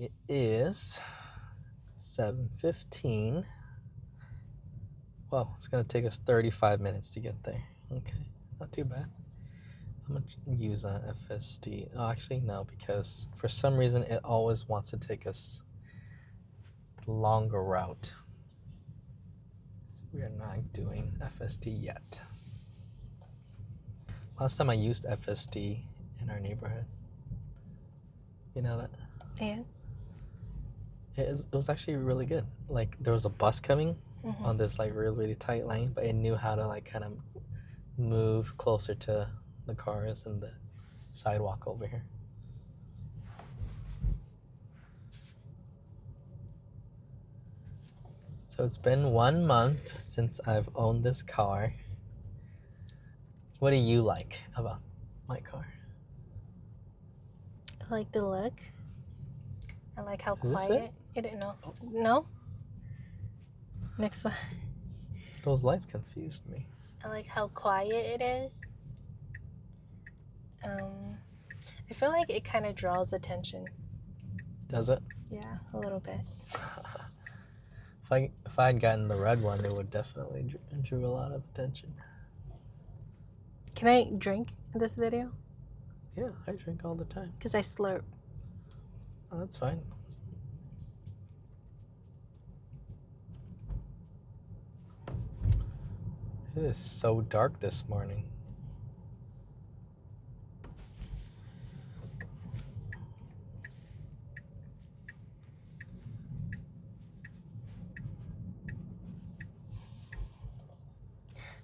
It is 7:15. Well, it's gonna take us 35 minutes to get there. Okay, not too bad. I'm gonna use an FSD. Oh, actually, no, because for some reason it always wants to take us the longer route. So we are not doing FSD yet. Last time I used FSD in our neighborhood. You know that? And? It was actually really good. Like there was a bus coming on this like really, really tight lane, but it knew how to like kind of move closer to the cars and the sidewalk over here. So it's been 1 month since I've owned this car. What do you like about my car? I like the look. I like how Is this quiet it is. No. Oh. No? Next one. Those lights confused me. I like how quiet it is. I feel like it kind of draws attention. Does it? Yeah, a little bit. If I had gotten the red one, it would definitely drew a lot of attention. Can I drink in this video? Yeah, I drink all the time. Because I slurp. Oh, that's fine. It is so dark this morning.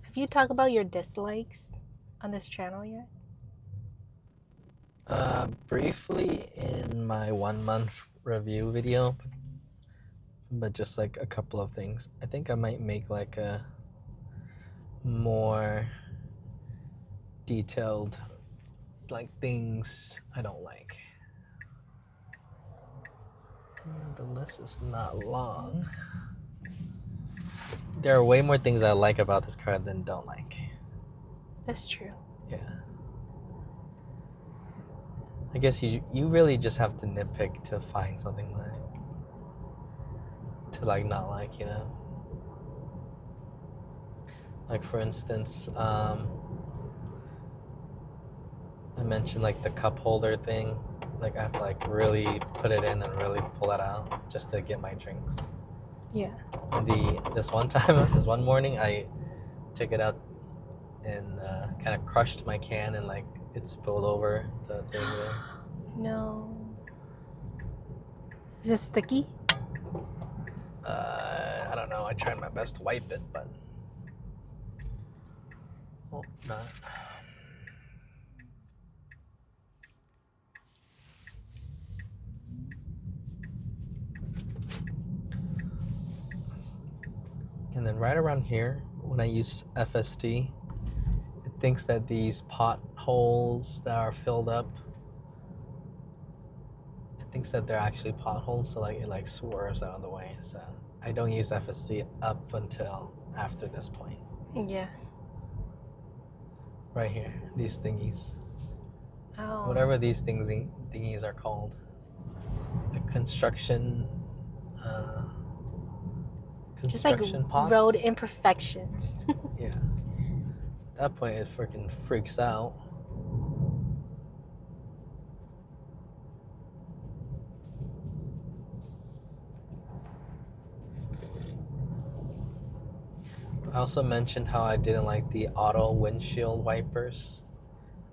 Have you talked about your dislikes on this channel yet? Briefly in my 1 month review video, but just like a couple of things. I think I might make like a more detailed like things I don't like. The list is not long. There are way more things I like about this car than don't like. That's true. Yeah. I guess you really just have to nitpick to find something like not like, you know. Like for instance, I mentioned like the cup holder thing. Like I have to like really put it in and really pull it out just to get my drinks. Yeah. And this one morning, I took it out and kind of crushed my can and like it spilled over the thing there. No. Is it sticky? I don't know. I tried my best to wipe it, but not. And then right around here, when I use FSD, it thinks that these potholes that are filled up, it thinks that they're actually potholes, so like it like swerves out of the way. So I don't use FSD up until after this point. Yeah. Right here, these thingies. Oh. Whatever these thingies are called. Like construction Just like pots. road imperfections. Yeah. At that point, it freaking freaks out. I also mentioned how I didn't like the auto windshield wipers.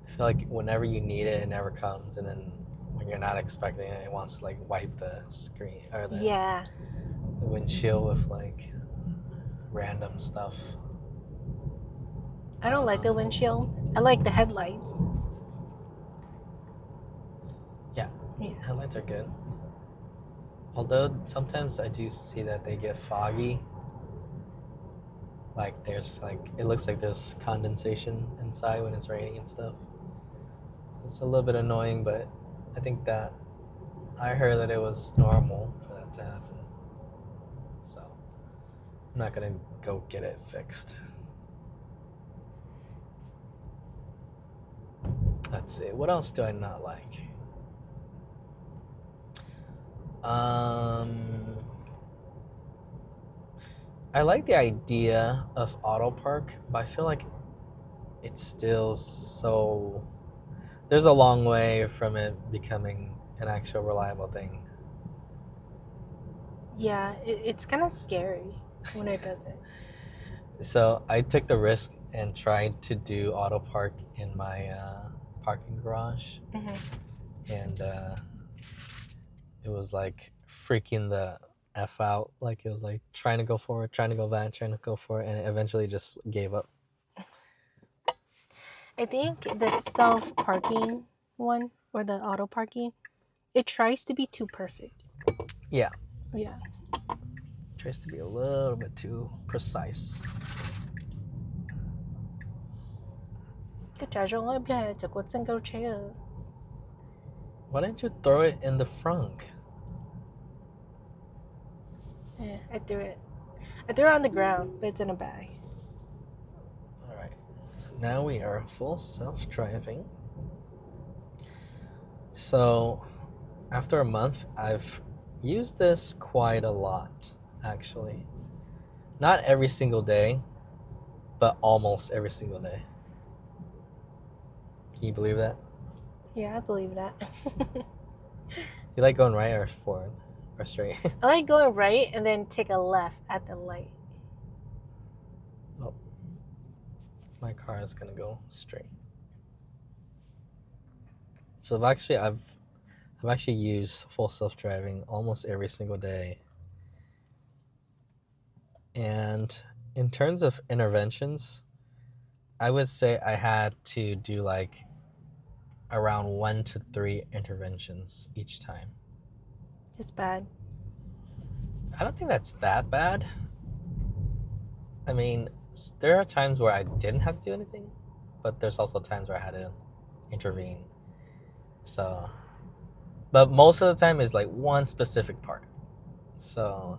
I feel like whenever you need it, it never comes, and then when you're not expecting it, it wants to like wipe the screen or the windshield with like random stuff. I don't like the windshield. I like the headlights. Yeah. Headlights are good. Although sometimes I do see that they get foggy. Like there's like, it looks like there's condensation inside when it's raining and stuff. So it's a little bit annoying, but I think that I heard that it was normal for that to happen. So I'm not gonna go get it fixed. Let's see, what else do I not like? I like the idea of auto park, but I feel like it's still so. There's a long way from it becoming an actual reliable thing. Yeah, it's kind of scary when it doesn't. So I took the risk and tried to do auto park in my parking garage, and it was like freaking the F out. Like it was like trying to go forward, trying to go back, trying to go forward, and it eventually just gave up. I think the self parking one or the auto parking, it tries to be too perfect. Yeah, Yeah. tries to be a little bit too precise. Why didn't you throw it in the frunk? Yeah, I threw it. I threw it on the ground, but it's in a bag. All right, so now we are full self-driving. So after a month, I've used this quite a lot, actually. Not every single day, but almost every single day. Can you believe that? Yeah, I believe that. You like going right or forward or straight? I like going right and then take a left at the light. Oh, my car is gonna go straight. So I've actually used full self-driving almost every single day. And in terms of interventions, I would say I had to do like around 1 to 3 interventions each time. It's bad. I don't think that's that bad. I mean, there are times where I didn't have to do anything, but there's also times where I had to intervene. So, but most of the time is like one specific part. So,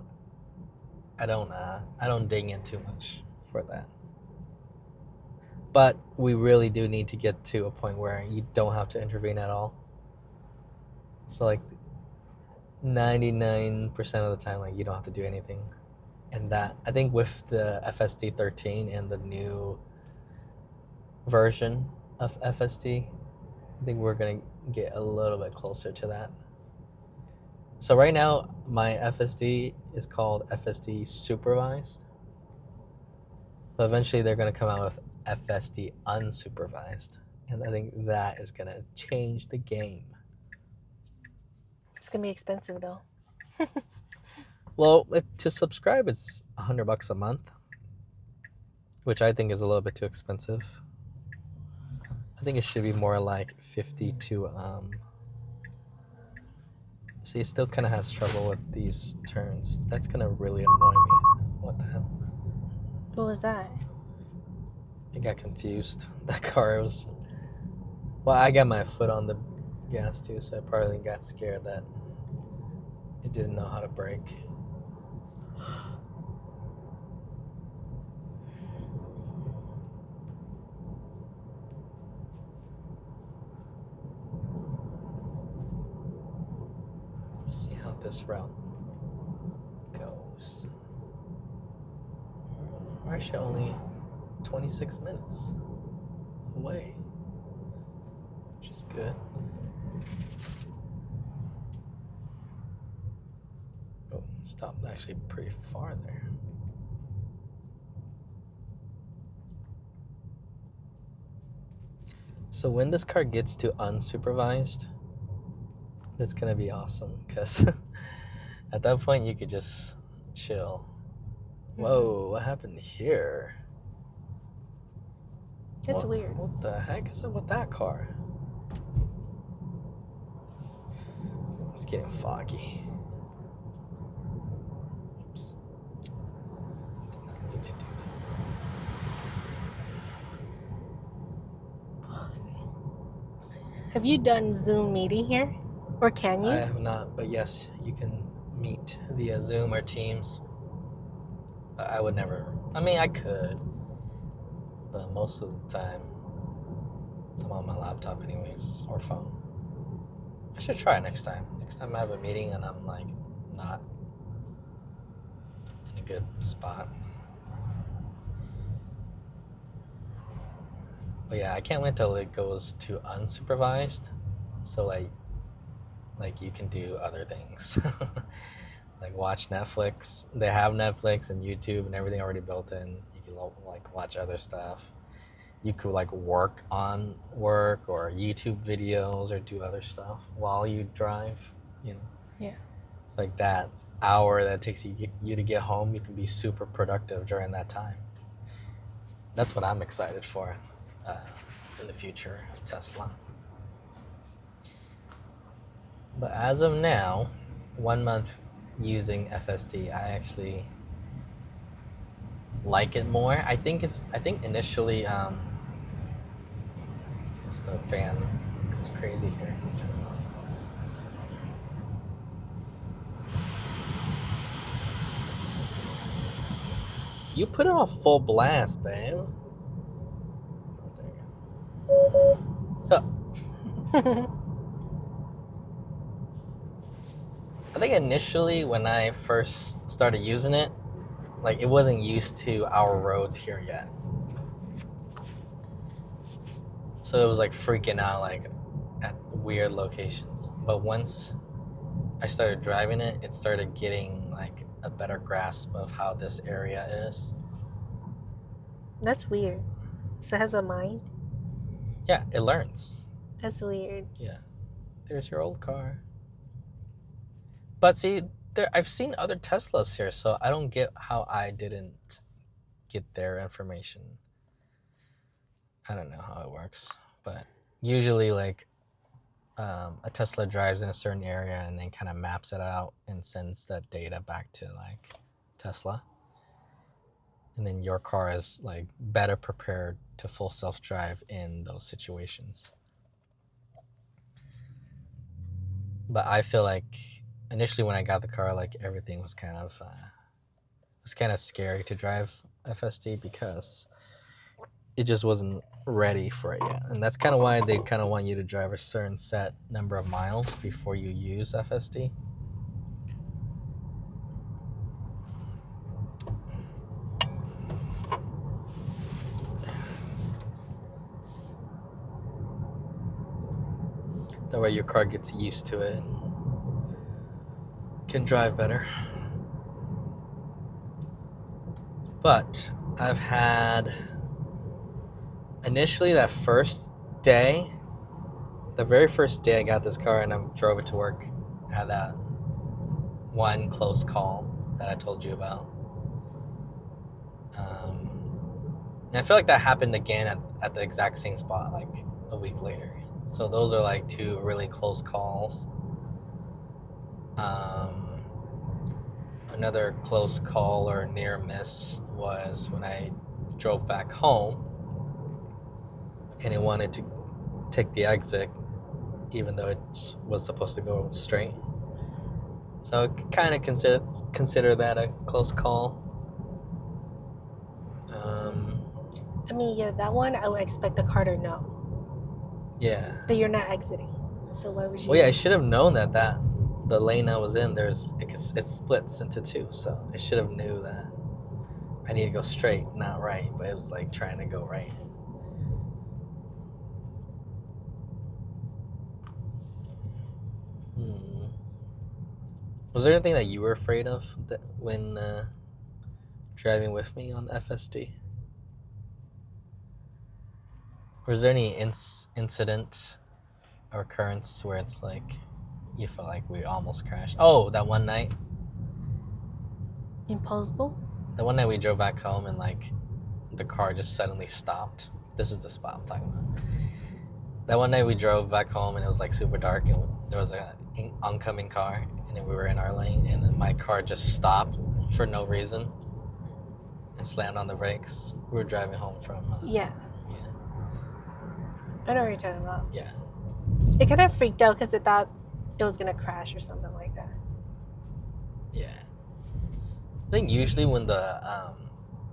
I don't dig in too much for that. But we really do need to get to a point where you don't have to intervene at all. So like 99% of the time, like you don't have to do anything. And that, I think with the FSD 13 and the new version of FSD, I think we're gonna get a little bit closer to that. So right now, my FSD is called FSD Supervised, but eventually they're gonna come out with FSD Unsupervised, and I think that is gonna change the game. It's gonna be expensive though. Well, to subscribe, it's $100 a month, which I think is a little bit too expensive. I think it should be more like 50 to See, it still kind of has trouble with these turns. That's gonna really annoy me. What the hell? What was that? I got confused. That car was. Well, I got my foot on the gas too, so I probably got scared that it didn't know how to brake. Let's see how this route goes. We're actually only 26 minutes away, which is good. Oh, stopped actually pretty far there. So when this car gets to unsupervised, that's gonna be awesome because at that point you could just chill. Whoa, what happened here? It's weird. What the heck is up with that car? It's getting foggy. Oops. Did not need to do Have you done Zoom meeting here? Or can that. you? I have not, but yes, you can meet via Zoom or Teams. But I would never. I mean, I could, but most of the time, I'm on my laptop anyways, or phone. I should try it next time. next time I have a meeting and I'm like not in a good spot. But yeah, I can't wait till it goes to unsupervised. So like you can do other things. Like watch Netflix. They have Netflix and YouTube and everything already built in. You can like watch other stuff. You could like work on work or YouTube videos or do other stuff while you drive, you know. Yeah. It's like that hour that it takes you to get home, you can be super productive during that time. That's what I'm excited for in the future of Tesla. But as of now, 1 month using FSD, I actually like it more. I think initially it's the fan goes crazy here. Turn it on. You put it on full blast, babe. Oh, there you go. Huh. I think initially when I first started using it, like it wasn't used to our roads here yet. So it was like freaking out like at weird locations. But once I started driving it, it started getting like a better grasp of how this area is. That's weird. So it has a mind? Yeah, it learns. That's weird. Yeah. There's your old car. But see, I've seen other Teslas here, so I don't get how I didn't get their information. I don't know how it works, but usually like a Tesla drives in a certain area and then kind of maps it out and sends that data back to like Tesla. And then your car is like better prepared to full self-drive in those situations. But I feel like initially when I got the car, like everything was kind of scary to drive FSD because it just wasn't ready for it yet. And that's kind of why they kind of want you to drive a certain set number of miles before you use FSD. That way your car gets used to it and can drive better. But I've had initially that first day, the very first day I got this car and I drove it to work, I had that one close call that I told you about. And I feel like that happened again at the exact same spot like a week later. So those are like two really close calls. Another close call or near miss was when I drove back home and it wanted to take the exit even though it was supposed to go straight. So kind of consider that a close call. I mean, yeah, that one I would expect the car to know. Yeah. That you're not exiting. So why would you? Well, yeah, I should have known that the lane I was in, it splits into two, so I should have knew that I need to go straight, not right. But it was like trying to go right. Was there anything that you were afraid of when driving with me on FSD? Was there any incident or occurrence where it's like you felt like we almost crashed? Oh, that one night. Impossible? The one night we drove back home and like the car just suddenly stopped. This is the spot I'm talking about. That one night we drove back home and it was like super dark and there was an oncoming car and then we were in our lane and then my car just stopped for no reason and slammed on the brakes. We were driving home from... Yeah. I know what you're talking about. Yeah. It kind of freaked out because it thought it was going to crash or something like that. Yeah. I think usually when the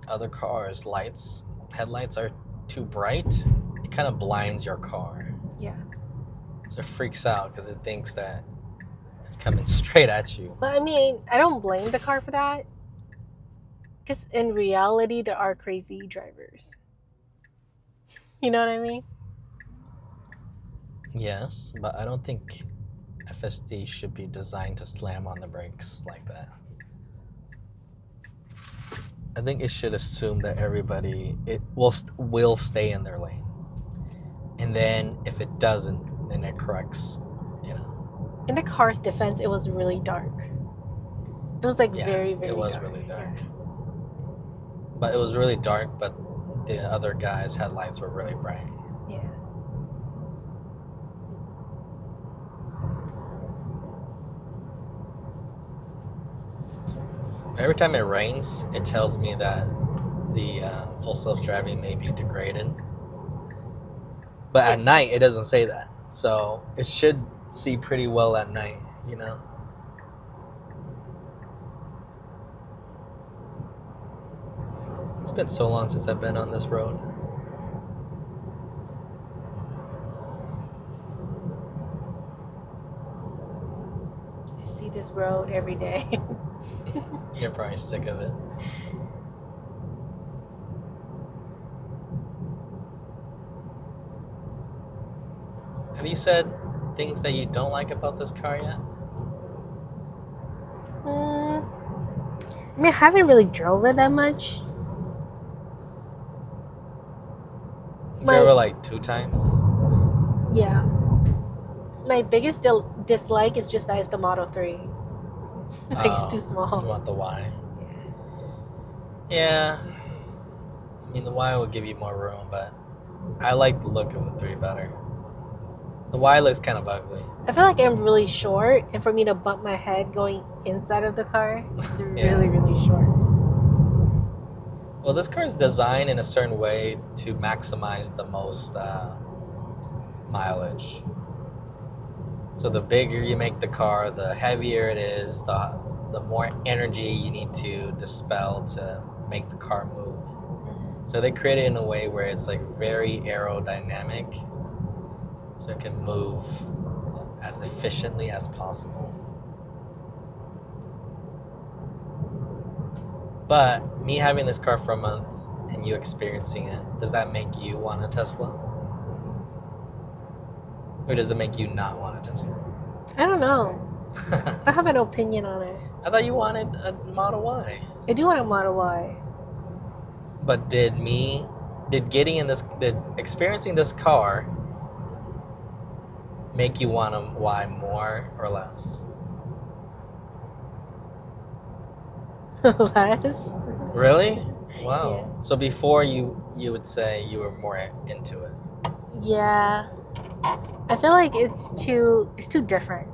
other car's headlights are too bright, it kind of blinds your car. Yeah. So it freaks out because it thinks that It's coming straight at you. But I mean, I don't blame the car for that. Because in reality, there are crazy drivers. You know what I mean? Yes, but I don't think FSD should be designed to slam on the brakes like that. I think it should assume that everybody will stay in their lane, and then if it doesn't, then it corrects. You know. In the car's defense, it was really dark. It was like very, very it was dark. really dark. Yeah. But it was really dark, but the other guys' headlights were really bright. Yeah. Every time it rains, it tells me that the full self-driving may be degraded. But at night, it doesn't say that. So it should see pretty well at night, you know? It's been so long since I've been on this road. I see this road every day. You're probably sick of it. Have you said things that you don't like about this car yet? I mean, I haven't really drove it that much. You drove it like 2 times? Yeah. My biggest dislike is just that it's the Model 3. Like, it's too small. You want the Y? Yeah. I mean, the Y will give you more room, but I like the look of the 3 better. The Y looks kind of ugly. I feel like I'm really short, and for me to bump my head going inside of the car, it's really, really short. Well, this car is designed in a certain way to maximize the most mileage. So the bigger you make the car, the heavier it is, the more energy you need to dispel to make the car move. So they create it in a way where it's like very aerodynamic, so it can move as efficiently as possible. But me having this car for a month and you experiencing it, does that make you want a Tesla? Or does it make you not want a Tesla? I don't know. I have an opinion on it. I thought you wanted a Model Y. I do want a Model Y. But did experiencing this car make you want a Y more or less? Less? Really? Wow. Yeah. So before you would say you were more into it. Yeah. I feel like it's too different.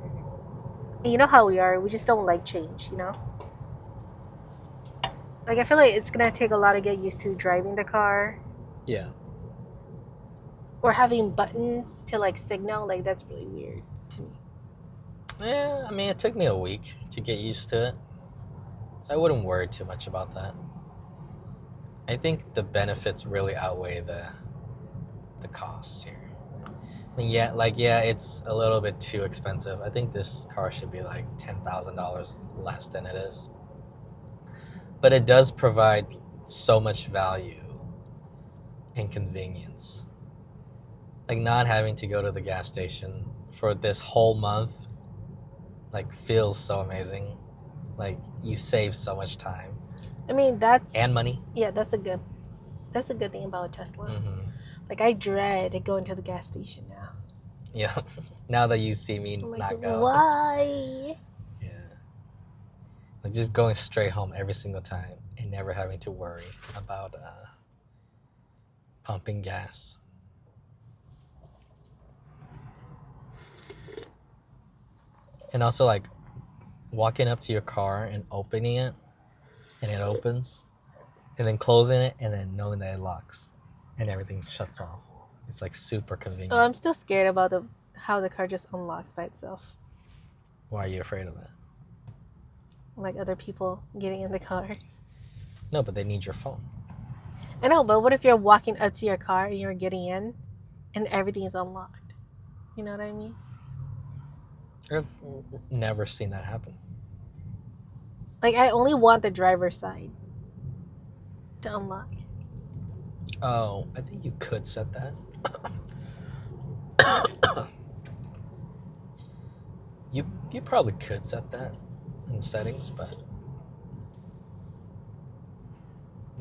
And you know how we are. We just don't like change, you know? Like, I feel like it's going to take a lot to get used to driving the car. Yeah. Or having buttons to, like, signal. Like, that's really weird to me. Yeah, I mean, it took me a week to get used to it. So I wouldn't worry too much about that. I think the benefits really outweigh the costs here. I mean, yeah, it's a little bit too expensive. I think this car should be like $10,000 less than it is. But it does provide so much value and convenience. Like not having to go to the gas station for this whole month, like feels so amazing. Like you save so much time. I mean, and money. Yeah, that's a good thing about a Tesla. Mm-hmm. Like I dread going to the gas station now. Yeah. Now that you see me I'm like, not go. Why? Yeah. Like just going straight home every single time and never having to worry about pumping gas. And also like walking up to your car and opening it and it opens and then closing it and then knowing that it locks and everything shuts off. It's like super convenient. Oh, I'm still scared about how the car just unlocks by itself. Why are you afraid of that? Like other people getting in the car. No, but they need your phone. I know, but what if you're walking up to your car and you're getting in and everything is unlocked? You know what I mean? I've never seen that happen. Like, I only want the driver's side to unlock. Oh, I think you could set that. You probably could set that in the settings, but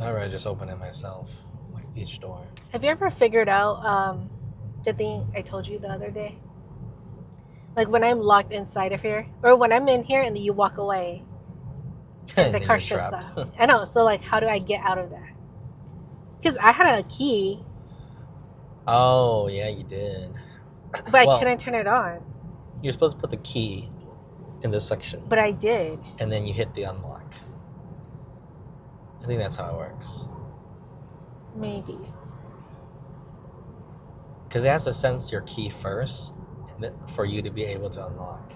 I'd rather just open it myself, like each door. Have you ever figured out the thing I told you the other day? Like when I'm locked inside of here, or when I'm in here and then you walk away, and the then car you're shuts trapped. off. I know. So like, how do I get out of that? Because I had a key, Oh, yeah, you did. but Well, I couldn't turn it on. You're supposed to put the key in this section, But I did. and then you hit the unlock. I think that's how it works. Maybe. Because it has to sense your key first for you to be able to unlock.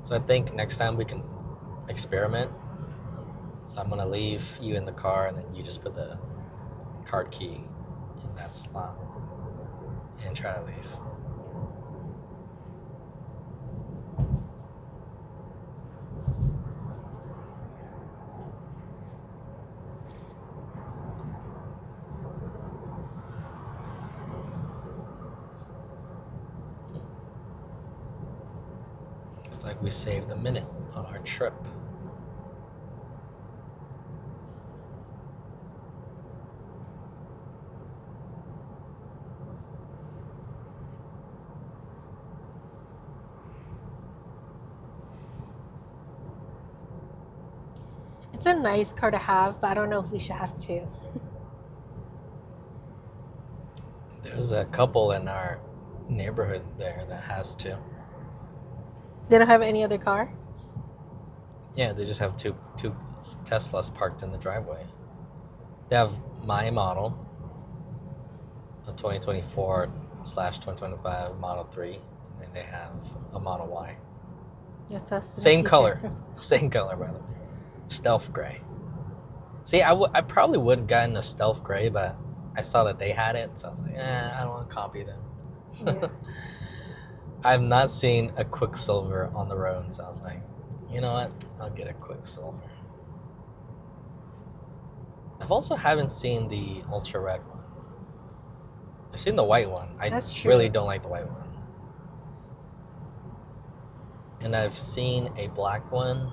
So I think next time we can experiment. So I'm going to leave you in the car, and then you just put the card key in that slot and try to leave. Looks like we saved a minute on our trip. It's a nice car to have, but I don't know if we should have two. There's a couple in our neighborhood there that has two. They don't have any other car? Yeah, they just have two Teslas parked in the driveway. They have my model, a 2024/2025 Model 3, and then they have a Model Y. That's us. Same color. Same color, by the way. Stealth gray. See, I probably would have gotten a stealth gray, but I saw that they had it, so I was like, I don't want to copy them. Yeah. I've not seen a Quicksilver on the road, so I was like, you know what? I'll get a Quicksilver. I've also haven't seen the ultra red one. I've seen the white one. That's true. Really don't like the white one. And I've seen a black one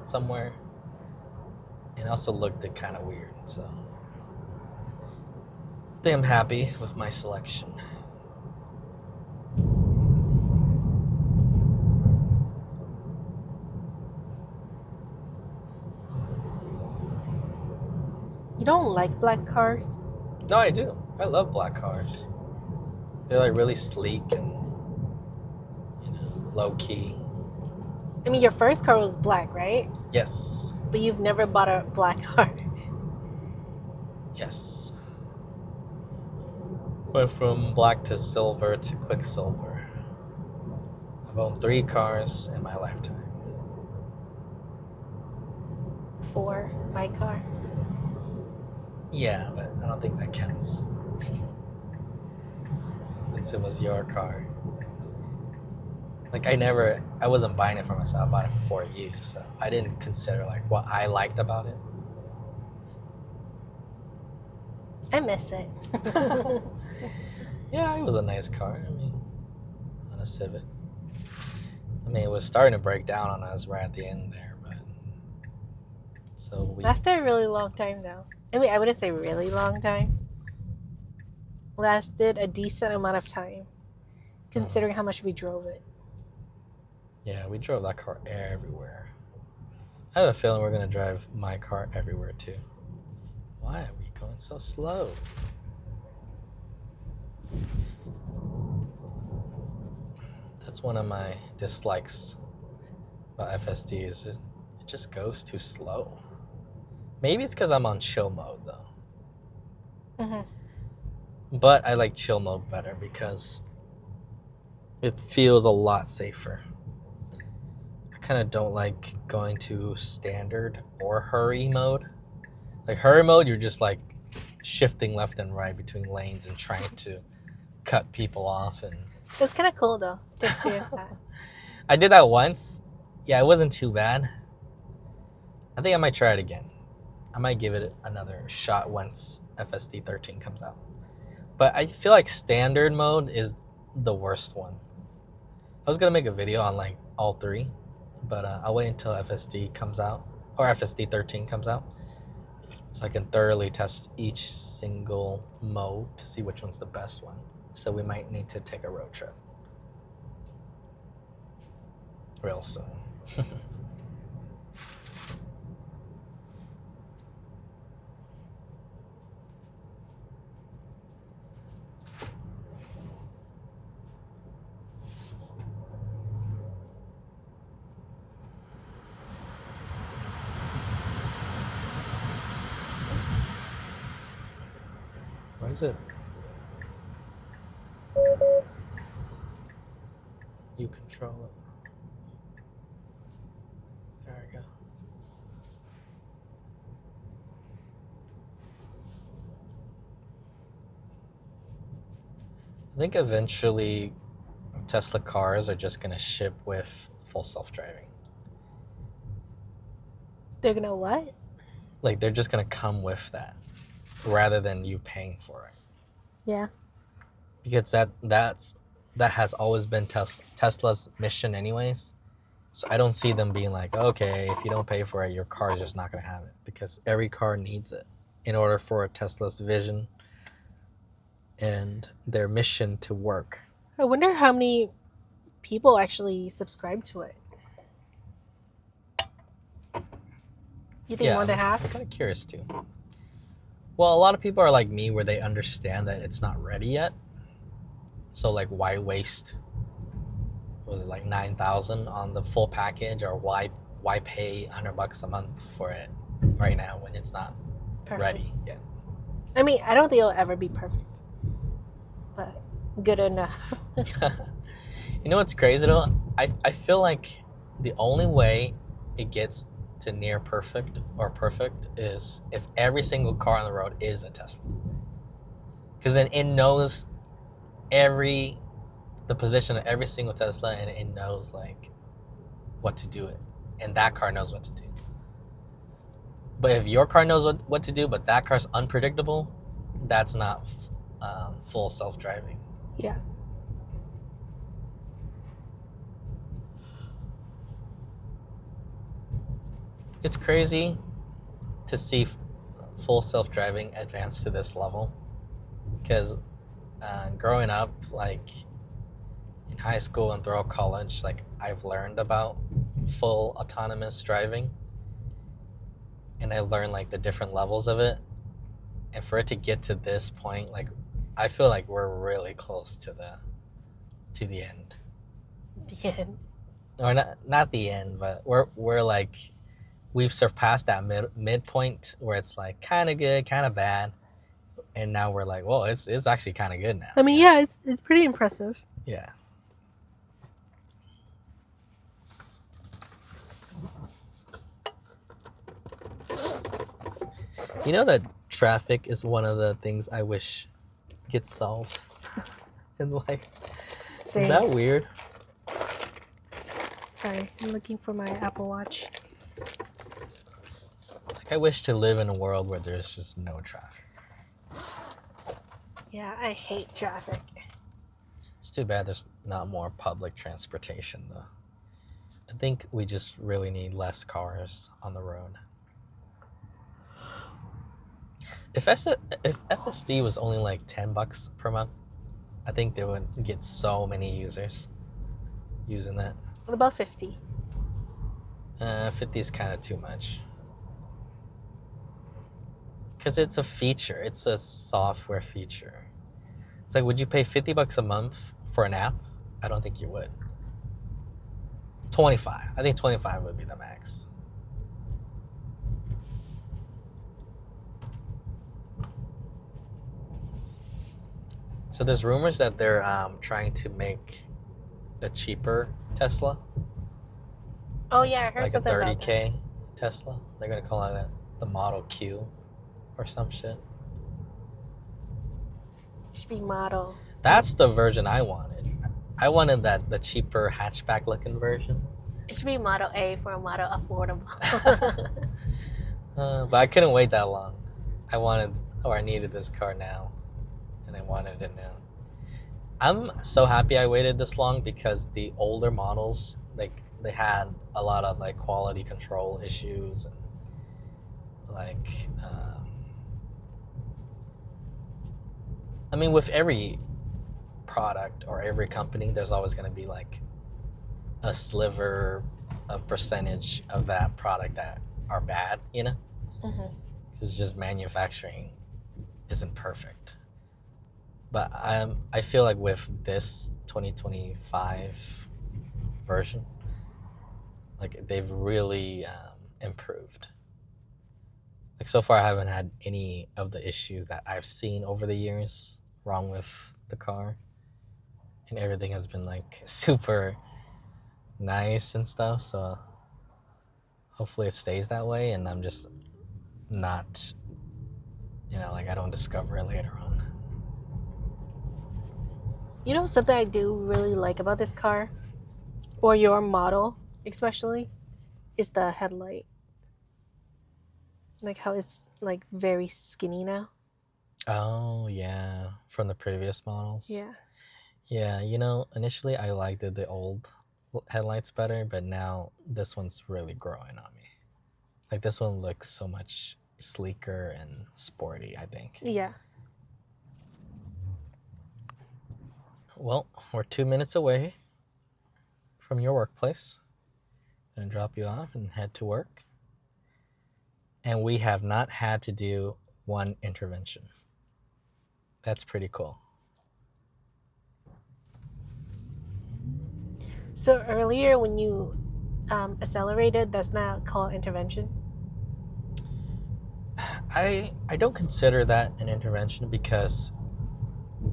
somewhere. And also looked it kind of weird, so I think I'm happy with my selection. You don't like black cars? No, I do. I love black cars. They're like really sleek and, low key. I mean, your first car was black, right? Yes. But you've never bought a black car. Yes. Went from black to silver to Quicksilver. I've owned 3 cars in my lifetime. 4, my car. Yeah, but I don't think that counts. Since it was your car. Like I wasn't buying it for myself, I bought it for you, so I didn't consider like what I liked about it. I miss it. Yeah, it was a nice car. I mean, on a Civic. I mean, it was starting to break down on us right at the end there, but so we Lasted a really long time though. I mean, I wouldn't say really long time. Lasted a decent amount of time, considering how much we drove it. Yeah, we drove that car everywhere. I have a feeling we're gonna drive my car everywhere too. Why are we going so slow? That's one of my dislikes about FSD is it just goes too slow. Maybe it's because I'm on chill mode though. Mm-hmm. But I like chill mode better because it feels a lot safer. I kind of don't like going to standard or hurry mode. Like hurry mode, you're just like shifting left and right between lanes and trying to cut people off. And It was kind of cool though to experience that. I did that once. Yeah, it wasn't too bad. I think I might try it again. I might give it another shot once FSD 13 comes out. But I feel like standard mode is the worst one. I was gonna make a video on like all three, but I'll wait until FSD comes out, or FSD 13 comes out, so I can thoroughly test each single mode to see which one's the best one. So we might need to take a road trip real soon. Why is it? You control it. There we go. I think eventually Tesla cars are just gonna ship with full self-driving. They're gonna what? Like they're just gonna come with that, rather than you paying for it. Yeah. Because that has always been Tesla's mission, anyways. So I don't see them being like, okay, if you don't pay for it, your car is just not gonna have it, because every car needs it in order for Tesla's vision and their mission to work. I wonder how many people actually subscribe to it. You think more than half? I'm kind of curious too. Well, a lot of people are like me, where they understand that it's not ready yet. So like, why waste? Was it like 9,000 on the full package, or why pay $100 a month for it right now when it's not ready yet? I mean, I don't think it'll ever be perfect, but good enough. You know what's crazy though? I feel like the only way it gets to near perfect or perfect is if every single car on the road is a Tesla, because then it knows the position of every single Tesla, and it knows like what to do it, and that car knows what to do. But if your car knows what to do, but that car's unpredictable, that's not full self-driving. Yeah. It's crazy to see full self-driving advance to this level, because growing up, like in high school and throughout college, like I've learned about full autonomous driving, and I learned like the different levels of it, and for it to get to this point, like I feel like we're really close to the end. The end. Or not the end, but we're like, we've surpassed that midpoint where it's like kind of good, kind of bad, and now we're like, well, it's actually kind of good now. I mean, yeah, it's pretty impressive. Yeah. You know that traffic is one of the things I wish gets solved in life. Same. Is that weird? Sorry, I'm looking for my Apple Watch. Like, I wish to live in a world where there's just no traffic. Yeah, I hate traffic. It's too bad there's not more public transportation, though. I think we just really need less cars on the road. If FSD was only like $10 per month, I think they would get so many users using that. What about 50? 50 is kind of too much. Because it's a feature. It's a software feature. It's like, would you pay $50 a month for an app? I don't think you would. 25. I think 25 would be the max. So there's rumors that they're trying to make a cheaper Tesla. Oh yeah, I heard like something a about 30K Tesla. They're gonna call it the Model Q or some shit. It should be model. That's the version I wanted. I wanted the cheaper hatchback looking version. It should be Model A for a model affordable. But I couldn't wait that long. I needed this car now, and I wanted it now. I'm so happy I waited this long because the older models, like, they had a lot of like quality control issues and like, I mean, with every product or every company, there's always going to be like a sliver of percentage of that product that are bad, you know? Mhm. Because just manufacturing isn't perfect. But I feel like with this 2025 version, like they've really improved. Like so far, I haven't had any of the issues that I've seen over the years wrong with the car, and everything has been like super nice and stuff. So hopefully it stays that way, and I'm just not, like I don't discover it later on. You know something I do really like about this car, or your model especially, is the headlight. Like how it's like very skinny now. Oh yeah, from the previous models. Yeah. Yeah, initially I liked the old headlights better, but now this one's really growing on me. Like this one looks so much sleeker and sporty, I think. Yeah. Well, we're 2 minutes away from your workplace. I'm gonna drop you off and head to work. And we have not had to do one intervention. That's pretty cool. So earlier when you accelerated, that's not called intervention. I don't consider that an intervention because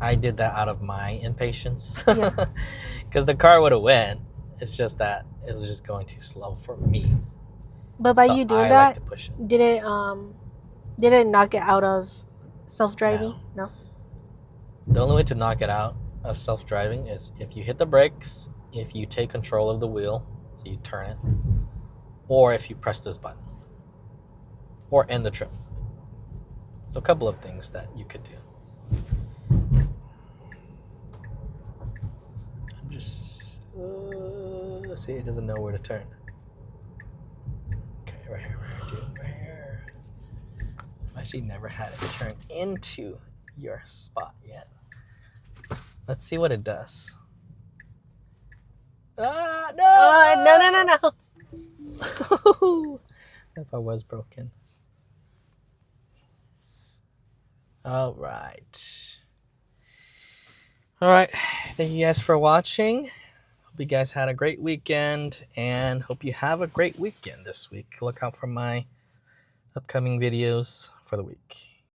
I did that out of my impatience. Yeah. Because the car would have went. It's just that it was just going too slow for me. But by So you doing I that, like to push it. did it knock it out of self-driving? No. The only way to knock it out of self-driving is if you hit the brakes, if you take control of the wheel, so you turn it, or if you press this button, or end the trip. So a couple of things that you could do. I'm just see, it doesn't know where to turn. Okay, right here, dude, right here. I've actually never had it turn into your spot yet. Let's see what it does. Ah, no! No. If I was broken. All right. Thank you guys for watching. Hope you guys had a great weekend and hope you have a great weekend this week. Look out for my upcoming videos for the week.